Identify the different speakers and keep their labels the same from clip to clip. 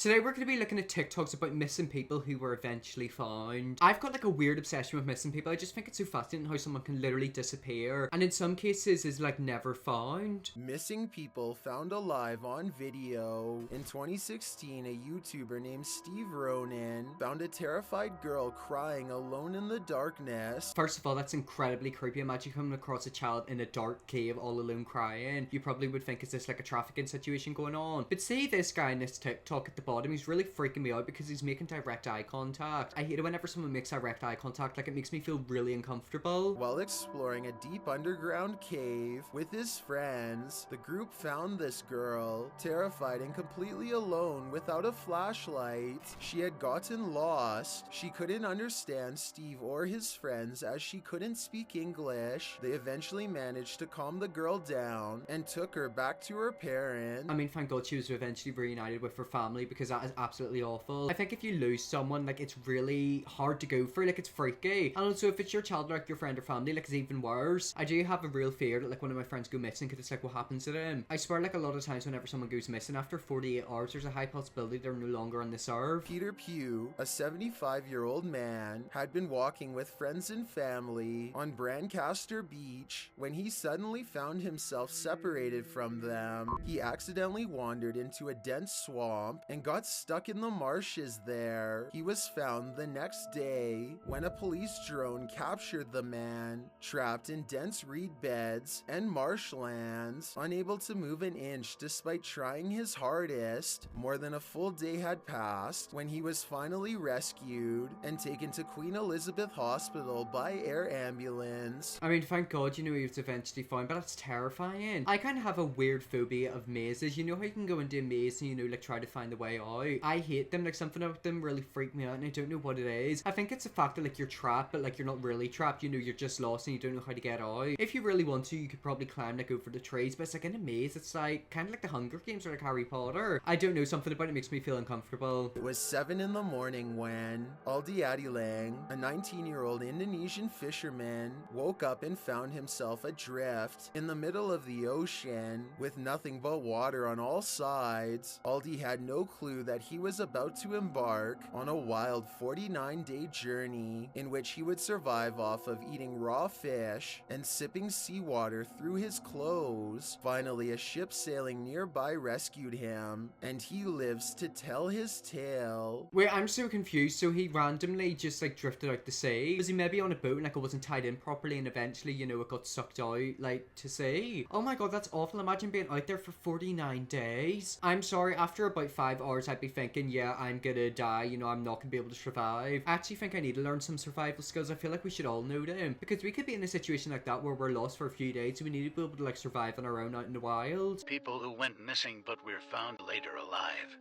Speaker 1: Today we're going to be looking at TikToks about missing people who were eventually found. I've got like a weird obsession with missing people. I just think it's so fascinating how someone can literally disappear and in some cases is like never found.
Speaker 2: Missing people found alive on video. In 2016, a YouTuber named Steve Ronan found a terrified girl crying alone in the darkness.
Speaker 1: First of all, that's incredibly creepy. Imagine coming across a child in a dark cave all alone crying. You probably would think, is this like a trafficking situation going on? But see this guy in this TikTok at the bottom, he's really freaking me out because he's making direct eye contact. I hate it whenever someone makes direct eye contact, like it makes me feel really uncomfortable.
Speaker 2: While exploring a deep underground cave with his friends, the group found this girl, terrified and completely alone without a flashlight. She had gotten lost. She couldn't understand Steve or his friends as she couldn't speak English. They eventually managed to calm the girl down and took her back to her parents.
Speaker 1: I mean, thank God she was eventually reunited with her family because that is absolutely awful. I think if you lose someone, like it's really hard to go through, like it's freaky. And also if it's your child, like your friend or family, like it's even worse. I do have a real fear that like one of my friends go missing because it's like what happens to them. I swear like a lot of times whenever someone goes missing after 48 hours, there's a high possibility they're no longer on this earth.
Speaker 2: Peter Pugh, a 75-year-old man, had been walking with friends and family on Brancaster Beach when he suddenly found himself separated from them. He accidentally wandered into a dense swamp and got stuck in the marshes there. He was found the next day when a police drone captured the man, trapped in dense reed beds and marshlands, unable to move an inch despite trying his hardest. More than a full day had passed when he was finally rescued and taken to Queen Elizabeth Hospital by air ambulance.
Speaker 1: I mean, thank God, you know, he was eventually found, but that's terrifying. I kind of have a weird phobia of mazes. You know how you can go into a maze and, you know, like try to find the way out? I hate them. Like something about them really freak me out and I don't know what it is. I think it's the fact that like you're trapped, but like you're not really trapped. You know, you're just lost and you don't know how to get out. If you really want to, you could probably climb like over the trees, but it's like in a maze. It's like kind of like the Hunger Games or like Harry Potter. I don't know, something about it makes me feel uncomfortable.
Speaker 2: It was 7 in the morning when Aldi Adilang, a 19-year-old Indonesian fisherman, woke up and found himself adrift in the middle of the ocean with nothing but water on all sides. Aldi had no clue that he was about to embark on a wild 49-day journey in which he would survive off of eating raw fish and sipping seawater through his clothes. Finally, a ship sailing nearby rescued him, and he lives to tell his tale.
Speaker 1: Wait, I'm so confused. So he randomly just like drifted out to sea? Was he maybe on a boat and like it wasn't tied in properly and eventually, you know, it got sucked out like to sea? Oh my God, that's awful. Imagine being out there for 49 days. I'm sorry, after about 5 hours I'd be thinking, yeah, I'm gonna die, you know, I'm not gonna be able to survive. I actually think I need to learn some survival skills. I feel like we should all know them because we could be in a situation like that where we're lost for a few days, so we need to be able to like survive on our own out in the wild.
Speaker 3: People who went missing but were found later alive.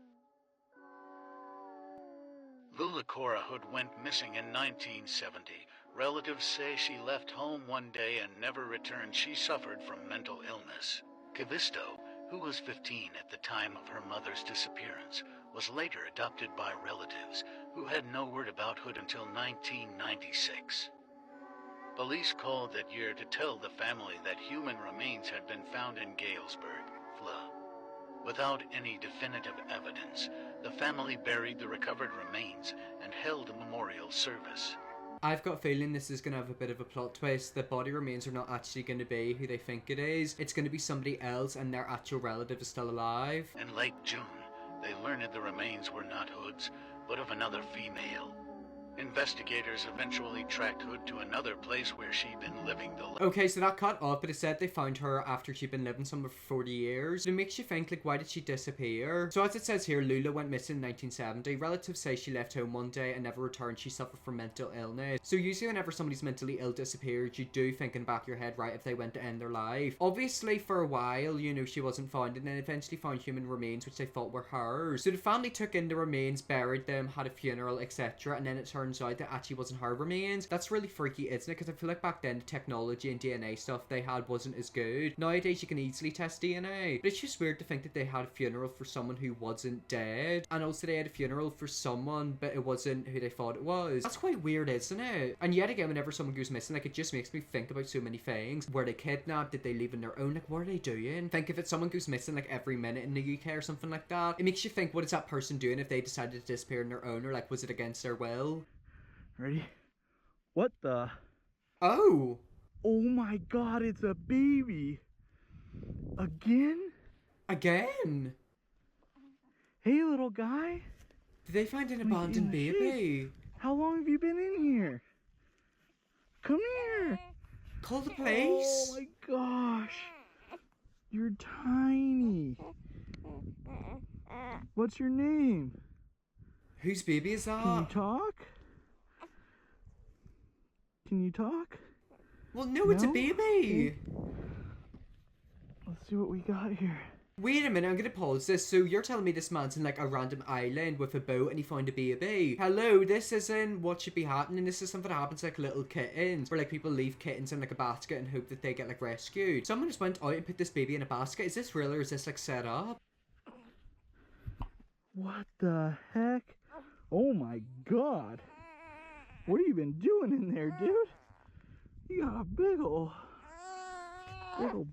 Speaker 3: Lula Cora Hood went missing in 1970. Relatives say she left home one day and never returned. She suffered from mental illness. Callisto, who was 15 at the time of her mother's disappearance, was later adopted by relatives who had no word about Hood until 1996. Police called that year to tell the family that human remains had been found in Galesburg, FLA. Without any definitive evidence, the family buried the recovered remains and held a memorial service.
Speaker 1: I've got a feeling this is going to have a bit of a plot twist. The body remains are not actually going to be who they think it is. It's going to be somebody else and their actual relative is still alive.
Speaker 3: In late June, they learned the remains were not Hood's, but of another female. Investigators eventually tracked Hood to another place where she'd been living the life.
Speaker 1: Okay, so that cut off, but it said they found her after she'd been living somewhere for 40 years. It makes you think, like, why did she disappear? So as it says here, Lula went missing in 1970. Relatives say she left home one day and never returned. She suffered from mental illness. So usually whenever somebody's mentally ill disappeared, you do think in the back of your head, right, if they went to end their life. Obviously, for a while, you know, she wasn't found and then eventually found human remains, which they thought were hers. So the family took in the remains, buried them, had a funeral, etc. And then it turned turns out that actually wasn't her remains. That's really freaky, isn't it? Because I feel like back then the technology and DNA stuff they had wasn't as good. Nowadays you can easily test DNA, but it's just weird to think that they had a funeral for someone who wasn't dead, and also they had a funeral for someone but it wasn't who they thought it was. That's quite weird, isn't it? And yet again, whenever someone goes missing, like, it just makes me think about so many things. Were they kidnapped? Did they leave on their own? Like, what are they doing? Think if it's someone goes missing like every minute in the UK or something like that, it makes you think, what is that person doing if they decided to disappear on their own, or like was it against their will?
Speaker 4: Ready? What the?
Speaker 1: Oh
Speaker 4: my god, it's a baby! Again?
Speaker 1: Again?
Speaker 4: Hey, little guy.
Speaker 1: Did they find an abandoned
Speaker 4: Shit.
Speaker 1: baby?
Speaker 4: How long have you been in here? Come here!
Speaker 1: Call the police?
Speaker 4: Oh my gosh! You're tiny. What's your name?
Speaker 1: Whose baby is that?
Speaker 4: Can you talk? Can you talk?
Speaker 1: Well, no, it's a
Speaker 4: No?
Speaker 1: baby.
Speaker 4: Let's see what we got here.
Speaker 1: Wait a minute, I'm gonna pause this. So you're telling me this man's in like a random island with a boat and he found a baby? Hello, this isn't what should be happening. This is something that happens to like little kittens, where like people leave kittens in like a basket and hope that they get like rescued. Someone just went out and put this baby in a basket. Is this real or is this like set up?
Speaker 4: What the heck? Oh my god. What have you been doing in there, dude? You got a big ol'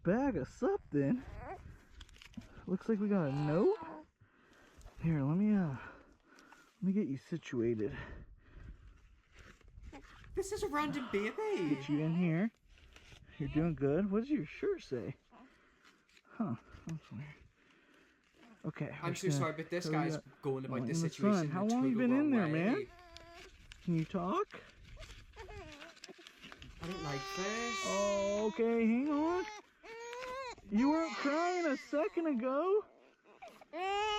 Speaker 4: bag of something. Looks like we got a note. Here, let me get you situated.
Speaker 1: This is a random baby.
Speaker 4: Get you in here. You're doing good. What does your shirt say? Huh, that's weird. Okay.
Speaker 1: I'm so sorry, but this guy's going about this
Speaker 4: in the
Speaker 1: situation
Speaker 4: sun. How
Speaker 1: in a
Speaker 4: long you
Speaker 1: total
Speaker 4: been in
Speaker 1: wrong
Speaker 4: there, man?
Speaker 1: way.
Speaker 4: Can you talk?
Speaker 1: I don't like this.
Speaker 4: Oh, okay, hang on. You weren't crying a second ago.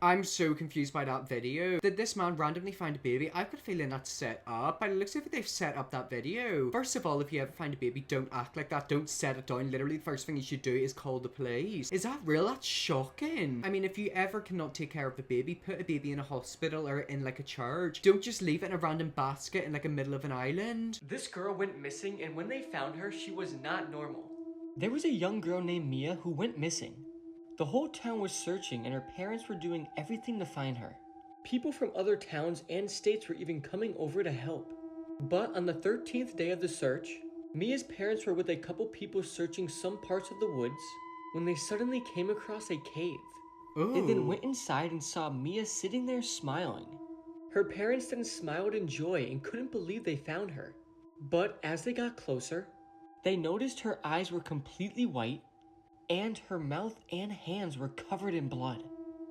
Speaker 1: I'm so confused by that video. Did this man randomly find a baby? I've got a feeling that's set up. But it looks like they've set up that video. First of all, if you ever find a baby, don't act like that. Don't set it down. Literally, the first thing you should do is call the police. Is that real? That's shocking. I mean, if you ever cannot take care of a baby, put a baby in a hospital or in like a church. Don't just leave it in a random basket in like the middle of an island.
Speaker 5: This girl went missing, and when they found her, she was not normal. There was a young girl named Mia who went missing. The whole town was searching, and her parents were doing everything to find her. People from other towns and states were even coming over to help. But on the 13th day of the search, Mia's parents were with a couple people searching some parts of the woods when they suddenly came across a cave. They then went inside and saw Mia sitting there smiling. Her parents then smiled in joy and couldn't believe they found her. But as they got closer, they noticed her eyes were completely white and her mouth and hands were covered in blood.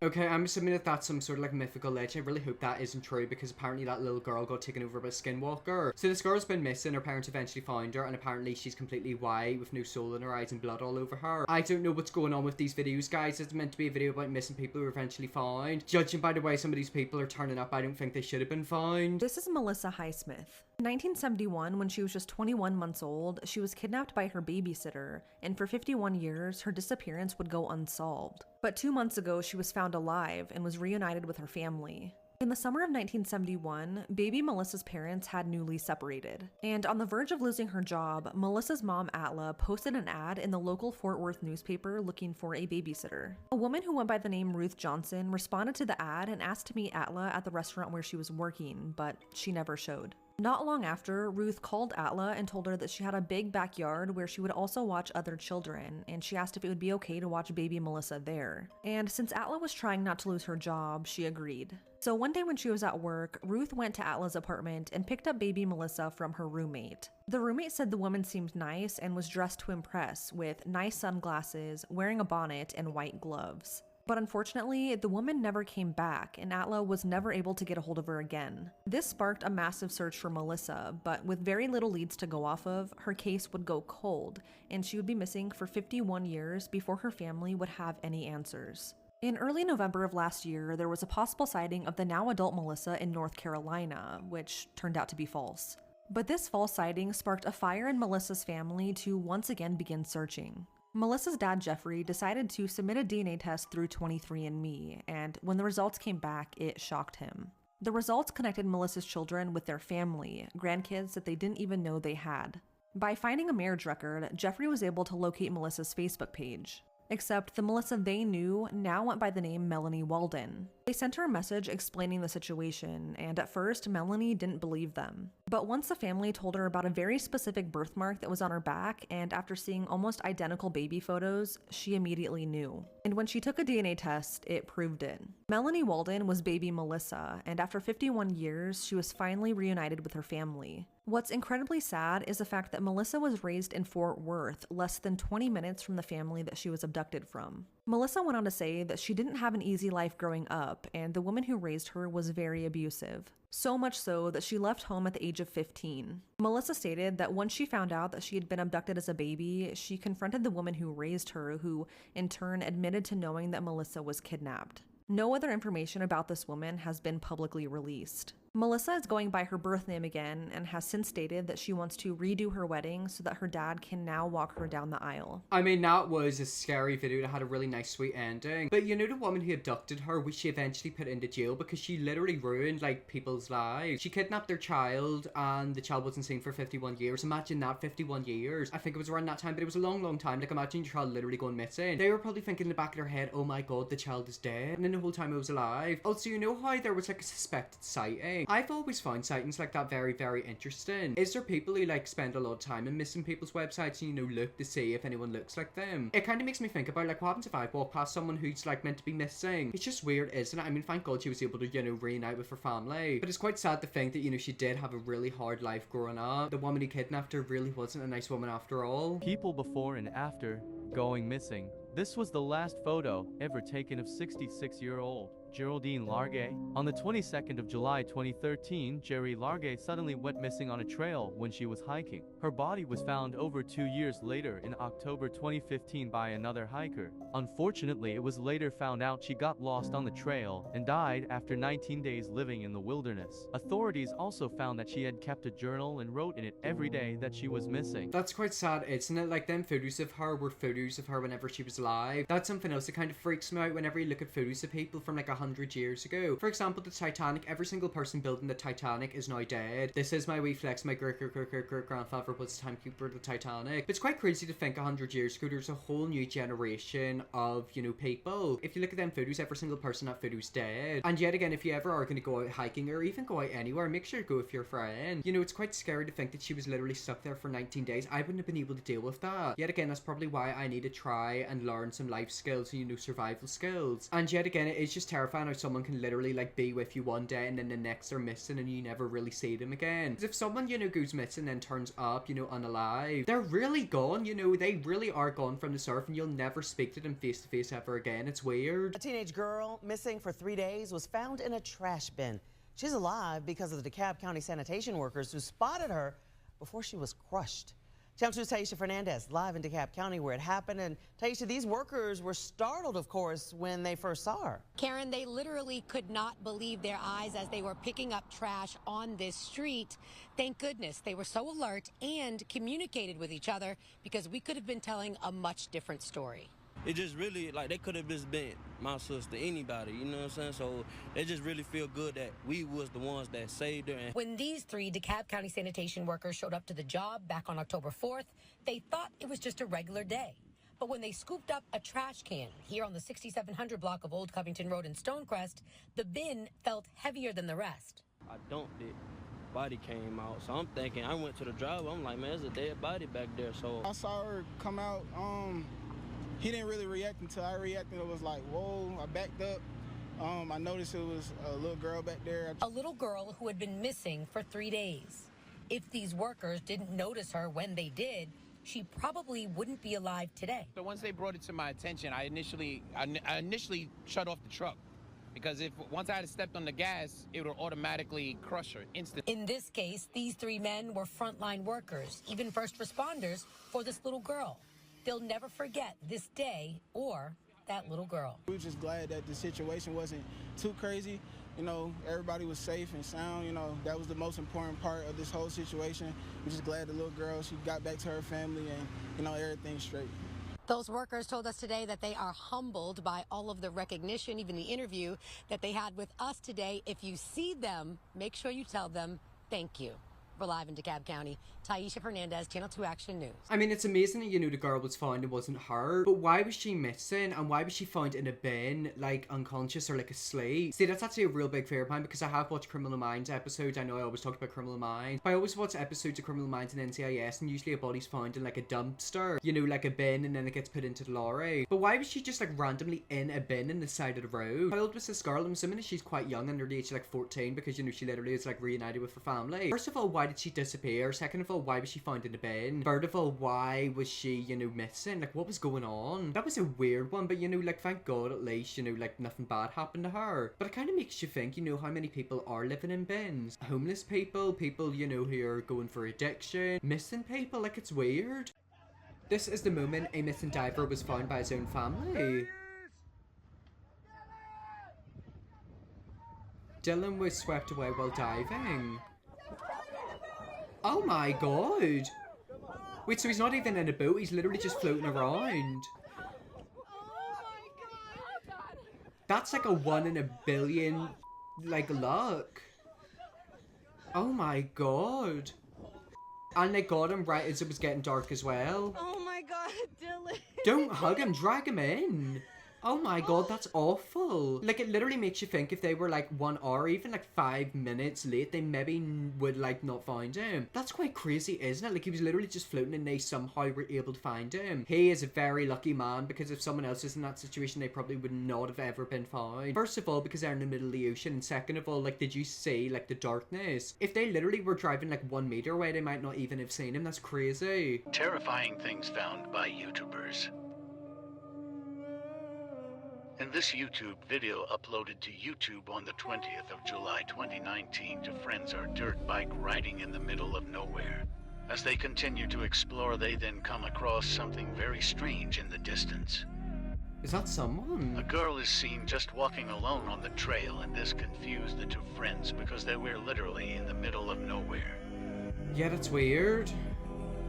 Speaker 1: Okay, I'm assuming that that's some sort of like mythical legend. I really hope that isn't true, because apparently that little girl got taken over by a skinwalker. So this girl's been missing, her parents eventually found her, and apparently she's completely white with no soul in her eyes and blood all over her. I don't know what's going on with these videos, guys. It's meant to be a video about missing people who were eventually found. Judging by the way some of these people are turning up, I don't think they should have been found.
Speaker 6: This is Melissa Highsmith. In 1971, when she was just 21 months old, she was kidnapped by her babysitter, and for 51 years, her disappearance would go unsolved. But 2 months ago, she was found alive and was reunited with her family. In the summer of 1971, baby Melissa's parents had newly separated. And on the verge of losing her job, Melissa's mom, Atla, posted an ad in the local Fort Worth newspaper looking for a babysitter. A woman who went by the name Ruth Johnson responded to the ad and asked to meet Atla at the restaurant where she was working, but she never showed. Not long after, Ruth called Atla and told her that she had a big backyard where she would also watch other children, and she asked if it would be okay to watch baby Melissa there. And since Atla was trying not to lose her job, she agreed. So one day when she was at work, Ruth went to Atla's apartment and picked up baby Melissa from her roommate. The roommate said the woman seemed nice and was dressed to impress, with nice sunglasses, wearing a bonnet, and white gloves. But unfortunately, the woman never came back, and Atla was never able to get a hold of her again. This sparked a massive search for Melissa, but with very little leads to go off of, her case would go cold, and she would be missing for 51 years before her family would have any answers. In early November of last year, there was a possible sighting of the now adult Melissa in North Carolina, which turned out to be false. But this false sighting sparked a fire in Melissa's family to once again begin searching. Melissa's dad, Jeffrey, decided to submit a DNA test through 23andMe, and when the results came back, it shocked him. The results connected Melissa's children with their family, grandkids that they didn't even know they had. By finding a marriage record, Jeffrey was able to locate Melissa's Facebook page. Except the Melissa they knew now went by the name Melanie Walden. They sent her a message explaining the situation, and at first, Melanie didn't believe them. But once the family told her about a very specific birthmark that was on her back, and after seeing almost identical baby photos, she immediately knew. And when she took a DNA test, it proved it. Melanie Walden was baby Melissa, and after 51 years, she was finally reunited with her family. What's incredibly sad is the fact that Melissa was raised in Fort Worth, less than 20 minutes from the family that she was abducted from. Melissa went on to say that she didn't have an easy life growing up, and the woman who raised her was very abusive. So much so that she left home at the age of 15. Melissa stated that once she found out that she had been abducted as a baby, she confronted the woman who raised her, who in turn admitted to knowing that Melissa was kidnapped. No other information about this woman has been publicly released. Melissa is going by her birth name again and has since stated that she wants to redo her wedding so that her dad can now walk her down the aisle.
Speaker 1: I mean, that was a scary video that had a really nice sweet ending. But you know, the woman who abducted her, which she eventually put into jail because she literally ruined like people's lives. She kidnapped their child and the child wasn't seen for 51 years. Imagine that, 51 years. I think it was around that time, but it was a long time. Like imagine your child literally going missing. They were probably thinking in the back of their head, oh my god, the child is dead. And then the whole time it was alive. Also, you know how there was like a suspected sighting? I've always found sightings like that very, very interesting. Is there people who like spend a lot of time in missing people's websites and, you know, look to see if anyone looks like them? It kind of makes me think about like what happens if I walk past someone who's like meant to be missing. It's just weird, isn't it? I mean, thank God she was able to, you know, reunite with her family. But it's quite sad to think that, you know, she did have a really hard life growing up. The woman who kidnapped her really wasn't a nice woman after all.
Speaker 7: People before and after going missing. This was the last photo ever taken of 66-year-old Geraldine Largay. On the 22nd of July 2013, Jerry Largay suddenly went missing on a trail when she was hiking. Her body was found over 2 years later in October 2015 by another hiker. Unfortunately, it was later found out she got lost on the trail and died after 19 days living in the wilderness. Authorities also found that she had kept a journal and wrote in it every day that she was missing.
Speaker 1: That's quite sad, isn't it? Like them photos of her were photos of her whenever she was alive. That's something else that kind of freaks me out whenever you look at photos of people from like 100 years ago. For example, the Titanic, every single person building the Titanic is now dead. This is my wee flex, my great-great-great-great-grandfather was the timekeeper of the Titanic. But it's quite crazy to think 100 years ago there's a whole new generation of, you know, people. If you look at them photos, every single person in that photo's dead. And yet again, if you ever are going to go out hiking or even go out anywhere, make sure to go with your friend. You know, it's quite scary to think that she was literally stuck there for 19 days. I wouldn't have been able to deal with that. Yet again, that's probably why I need to try and learn some life skills and, you know, survival skills. And yet again, it is just terrifying how someone can literally like be with you one day and then the next they're missing and you never really see them again. Because if someone, you know, goes missing and turns up, you know, unalive, they're really gone, you know, they really are gone from this earth and you'll never speak to them face to face ever again. It's weird.
Speaker 8: A teenage girl missing for 3 days was found in a trash bin. She's alive because of the DeKalb County sanitation workers who spotted her before she was crushed. Channel 2's Taisha Fernandez live in DeKalb County where it happened. And Taisha, these workers were startled, of course, when they first saw her.
Speaker 9: Karen, they literally could not believe their eyes as they were picking up trash on this street. Thank goodness they were so alert and communicated with each other because we could have been telling a much different story.
Speaker 10: It just really, like, they could have just been my sister, anybody, you know what I'm saying? So they just really feel good that we was the ones that saved her. And
Speaker 9: when these 3 DeKalb County sanitation workers showed up to the job back on October 4th, they thought it was just a regular day. But when they scooped up a trash can here on the 6700 block of Old Covington Road in Stonecrest, the bin felt heavier than the rest.
Speaker 10: I dumped it. Body came out, so I'm thinking, I went to the driver, I'm like, man, there's a dead body back there. So
Speaker 11: I saw her come out. He didn't really react until I reacted. It was like, whoa, I backed up. I noticed it was a little girl back there.
Speaker 9: A little girl who had been missing for 3 days. If these workers didn't notice her when they did, she probably wouldn't be alive today.
Speaker 12: So once they brought it to my attention, I initially shut off the truck. Because once I had stepped on the gas, it would automatically crush her instantly.
Speaker 9: In this case, these 3 men were frontline workers, even first responders for this little girl. They'll never forget this day or that little girl.
Speaker 11: We were just glad that the situation wasn't too crazy. You know, everybody was safe and sound. You know, that was the most important part of this whole situation. We're just glad the little girl, she got back to her family and, you know, everything's straight.
Speaker 9: Those workers told us today that they are humbled by all of the recognition, even the interview that they had with us today. If you see them, make sure you tell them thank you. We're live in DeKalb County. Taisha Fernandez, Channel 2 Action News.
Speaker 1: I mean, it's amazing that, you know, the girl was found and wasn't her, but why was she missing, and why was she found in a bin, like, unconscious or, like, asleep? See, that's actually a real big fear of mine, because I have watched Criminal Minds episodes. I know I always talk about Criminal Minds, but I always watch episodes of Criminal Minds and NCIS, and usually a body's found in, like, a dumpster, you know, like a bin, and then it gets put into the lorry. But why was she just, like, randomly in a bin in the side of the road? How old was this girl? I'm assuming that she's quite young, under the age of, like, 14, because, you know, she literally is, like, reunited with her family. First of all, why did she disappear? Second of all, why was she found in a bin? Third of all, why was she, you know, missing? Like, what was going on? That was a weird one, but, you know, like, thank God at least, you know, like, nothing bad happened to her. But it kind of makes you think, you know, how many people are living in bins? Homeless people, people, you know, who are going for addiction, missing people, like, it's weird. This is the moment a missing diver was found by his own family. Dylan was swept away while diving. Oh my God. Wait, so he's not even in a boat, he's literally just floating around. That's like a 1 in a billion, like, luck. Oh my God. And they got him right as it was getting dark as well.
Speaker 13: Oh my God, Dylan.
Speaker 1: Don't hug him, drag him in. Oh my God, that's awful. Like, it literally makes you think if they were like 1 hour, even like 5 minutes late, they maybe would like not find him. That's quite crazy, isn't it? Like, he was literally just floating and they somehow were able to find him. He is a very lucky man, because if someone else is in that situation, they probably would not have ever been found. First of all, because they're in the middle of the ocean, and second of all, like, did you see like the darkness? If they literally were driving like 1 meter away, they might not even have seen him. That's crazy.
Speaker 3: Terrifying things found by YouTubers. In this YouTube video uploaded to YouTube on the 20th of July 2019, two friends are dirt bike riding in the middle of nowhere. As they continue to explore, they then come across something very strange in the distance.
Speaker 1: Is that someone?
Speaker 3: A girl is seen just walking alone on the trail, and this confused the two friends because they were literally in the middle of nowhere.
Speaker 1: Yeah, that's weird.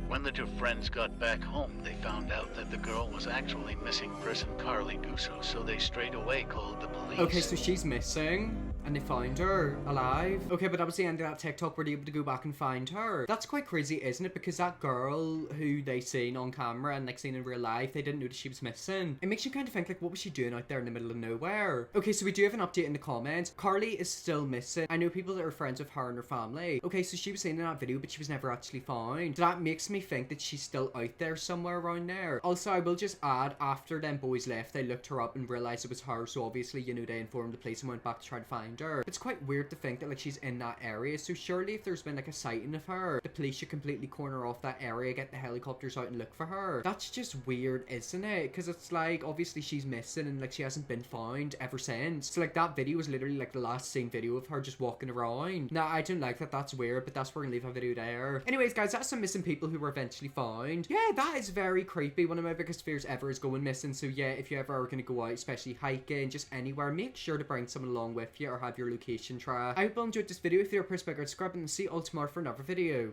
Speaker 3: When the two friends got back home, they found out that the girl was actually missing person Carly Gusso, so they straight away called the police.
Speaker 1: Okay, so she's missing, and they found her alive. Okay, but that was the end of that TikTok. Were they able to go back and find her? That's quite crazy, isn't it? Because that girl who they seen on camera and like seen in real life, they didn't know that she was missing. It makes you kind of think, like, what was she doing out there in the middle of nowhere? Okay, so we do have an update in the comments. Carly is still missing. I know people that are friends with her and her family. Okay, so she was seen in that video, but she was never actually found. So that makes me think that she's still out there somewhere around there. Also, I will just add, after them boys left, they looked her up and realized it was her, so obviously, you know, they informed the police and went back to try to find her. It's quite weird to think that, like, she's in that area, so surely if there's been, like, a sighting of her, the police should completely corner off that area, get the helicopters out and look for her. That's just weird, isn't it? Because it's like, obviously she's missing and, like, she hasn't been found ever since. So, like, that video was literally, like, the last seen video of her just walking around. Now, I don't like that, that's weird, but that's where we're gonna leave our video there. Anyways, guys, that's some missing people who were eventually found. Yeah, that is very creepy. One of my biggest fears ever is going missing. So yeah, if you ever are going to go out, especially hiking, just anywhere, make sure to bring someone along with you or have your location tracked. I hope you enjoyed this video. If you're a press button, subscribe, and see you all tomorrow for another video.